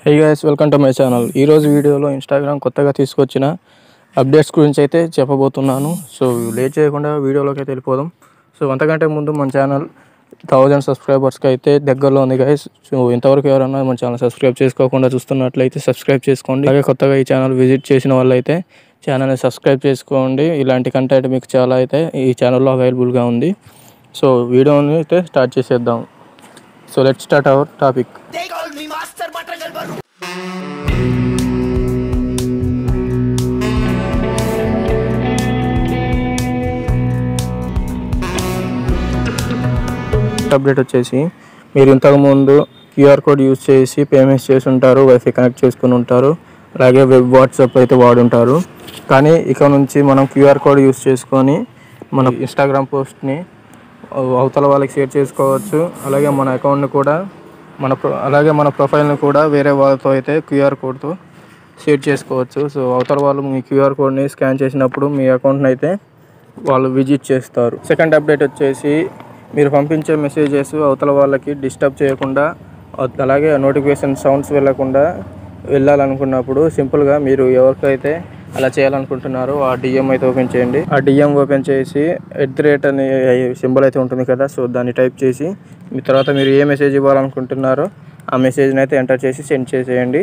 Hey guys, welcome to my channel. ఈరోజు వీడియోలో Instagram కొత్తగా తీసుకొచ్చిన అప్డేట్స్ గురించి అయితే చెప్పబోతున్నాను. సో లేట్ చేయకుండా వీడియోలోకి అయితే వెళ్ళిపోదాం. సో అంతకంటే ముందు మన ఛానల్ 1000 సబ్స్క్రైబర్స్కి అయితే దగ్గరలో ఉంది గైస్. సో ఇంతవరకు ఎవరైనా మన ఛానల్ సబ్స్క్రైబ్ చేసుకోకుండా చూస్తున్నట్లయితే సబ్స్క్రైబ్ చేసుకోండి. అలాగే కొత్తగా ఈ ఛానల్ విజిట్ చేసిన వాళ్ళైతే ఛానల్ని సబ్స్క్రైబ్ చేసుకోండి. ఇలాంటి కంటెంట్ మీకు చాలా అయితే ఈ ఛానల్లో అవైలబుల్గా ఉంది. సో వీడియోని అయితే స్టార్ట్ చేసేద్దాం. So let's start our topic. Update వచ్చేసి, మీరు ఇంతకుముందు క్యూఆర్ కోడ్ యూజ్ చేసి పేమెంట్స్ చేసి ఉంటారు, వైఫై కనెక్ట్ చేసుకుని ఉంటారు, అలాగే వెబ్ వాట్సాప్ అయితే వాడుంటారు. కానీ ఇక నుంచి మనం క్యూఆర్ కోడ్ యూజ్ చేసుకొని మన ఇన్స్టాగ్రామ్ పోస్ట్ని అవతల వాళ్ళకి షేర్ చేసుకోవచ్చు. అలాగే మన అకౌంట్ని కూడా మన ప్రొఫైల్ని కూడా వేరే వాళ్ళతో అయితే క్యూఆర్ కోడ్తో షేర్ చేసుకోవచ్చు. సో అవతల వాళ్ళు మీ క్యూఆర్ కోడ్ని స్కాన్ చేసినప్పుడు మీ అకౌంట్ని అయితే వాళ్ళు విజిట్ చేస్తారు. సెకండ్ అప్డేట్ వచ్చేసి, మీరు పంపించే మెసేజెస్ అవతల వాళ్ళకి డిస్టర్బ్ చేయకుండా, అలాగే నోటిఫికేషన్ సౌండ్స్ వెళ్ళాలనుకున్నప్పుడు సింపుల్గా మీరు ఎవరికైతే అలా చేయాలనుకుంటున్నారో ఆ డిఎం అయితే ఓపెన్ చేయండి. ఆ డిఎం ఓపెన్ చేసి @ అనే సింబల్ అయితే ఉంటుంది కదా, సో దాన్ని టైప్ చేసి మీ తర్వాత మీరు ఏ మెసేజ్ ఇవ్వాలనుకుంటున్నారో ఆ మెసేజ్ని అయితే ఎంటర్ చేసి సెండ్ చేసేయండి.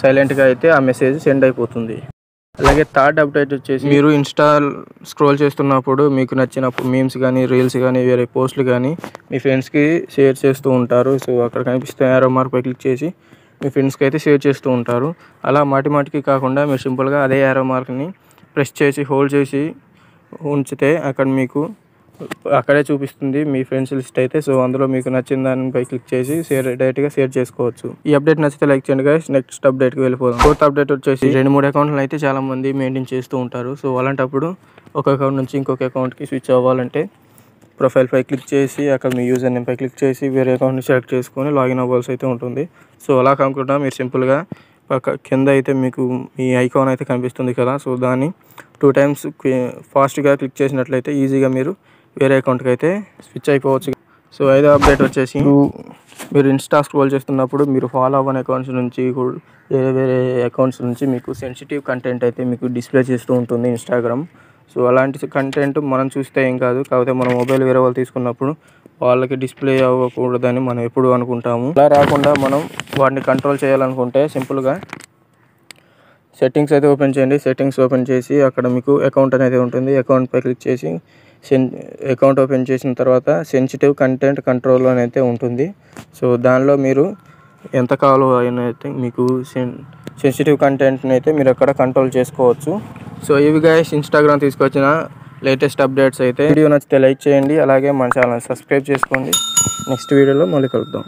సైలెంట్గా అయితే ఆ మెసేజ్ సెండ్ అయిపోతుంది. అలాగే థర్డ్ అప్డేట్ వచ్చేసి, మీరు ఇన్స్టా స్క్రోల్ చేస్తున్నప్పుడు మీకు నచ్చిన మీమ్స్ కానీ, రీల్స్ కానీ, వేరే పోస్టులు కానీ మీ ఫ్రెండ్స్కి షేర్ చేస్తూ ఉంటారు. సో అక్కడ కనిపిస్తే యారో మార్క్ పై క్లిక్ చేసి మీ ఫ్రెండ్స్కి అయితే షేర్ చేస్తూ ఉంటారు. అలా మాటికి కాకుండా మీరు సింపుల్గా అదే యారో మార్క్ని ప్రెస్ చేసి హోల్డ్ చేసి ఉంచితే అక్కడే చూపిస్తుంది మీ ఫ్రెండ్స్ లిస్ట్ అయితే. సో అందులో మీకు నచ్చిన దానిపై క్లిక్ చేసి డైరెక్ట్గా షేర్ చేసుకోవచ్చు. ఈ అప్డేట్ నచ్చితే లైక్ చేయండి గైస్. నెక్స్ట్ అప్డేట్కి వెళ్ళిపోదాం. ఫోర్త్ అప్డేట్ వచ్చేసి, 2-3 అకౌంట్లు అయితే చాలామంది మెయింటైన్ చేస్తూ ఉంటారు. సో అలాంటప్పుడు ఒక అకౌంట్ నుంచి ఇంకొక అకౌంట్కి స్విచ్ అవ్వాలంటే ప్రొఫైల్ పై క్లిక్ చేసి అక్కడ మీ యూజర్ నేమ్ పై క్లిక్ చేసి వేరే అకౌంట్ని సెలెక్ట్ చేసుకొని లాగిన్ అవ్వాల్సి అయితే ఉంటుంది. సో అలా కాకుండా మీరు సింపుల్గా కింద అయితే మీకు మీ ఐకాన్ అయితే కనిపిస్తుంది కదా, సో దాన్ని 2 times ఫాస్ట్గా క్లిక్ చేసినట్లయితే ఈజీగా మీరు వేరే అకౌంట్కి అయితే స్విచ్ అయిపోవచ్చు. సో 5వ అప్డేట్ వచ్చేసి, మీరు ఇన్స్టా స్క్రోల్ చేస్తున్నప్పుడు మీరు ఫాలో అవ్వని అకౌంట్స్ నుంచి వేరే అకౌంట్స్ నుంచి మీకు సెన్సిటివ్ కంటెంట్ అయితే మీకు డిస్ప్లే చేస్తూ ఉంటుంది ఇన్స్టాగ్రామ్. సో అలాంటి కంటెంట్ మనం చూస్తే ఏం కాదు, కాకపోతే మన మొబైల్ వేరే వాళ్ళు తీసుకున్నప్పుడు వాళ్ళకి డిస్ప్లే అవ్వకూడదని మనం ఎప్పుడు అనుకుంటాము. అలా రాకుండా మనం వాటిని కంట్రోల్ చేయాలనుకుంటే సింపుల్గా సెట్టింగ్స్ అయితే ఓపెన్ చేయండి. సెట్టింగ్స్ ఓపెన్ చేసి అక్కడ మీకు అకౌంట్ అనేది ఉంటుంది. అకౌంట్ పై క్లిక్ చేసి అకౌంట్ ఓపెన్ చేసిన తర్వాత సెన్సిటివ్ కంటెంట్ కంట్రోల్ అని అయితే ఉంటుంది. సో దానిలో మీరు ఎంత కావాలో అయితే మీకు సెన్సిటివ్ కంటెంట్ని అయితే మీరు అక్కడ కంట్రోల్ చేసుకోవచ్చు. సో ఇవి గైస్ ఇన్స్టాగ్రామ్ తీసుకొచ్చిన లేటెస్ట్ అప్డేట్స్ అయితే. వీడియో నచ్చితే లైక్ చేయండి, అలాగే మన ఛానల్ సబ్స్క్రైబ్ చేసుకోండి. నెక్స్ట్ వీడియోలో మళ్ళీ కలుద్దాం.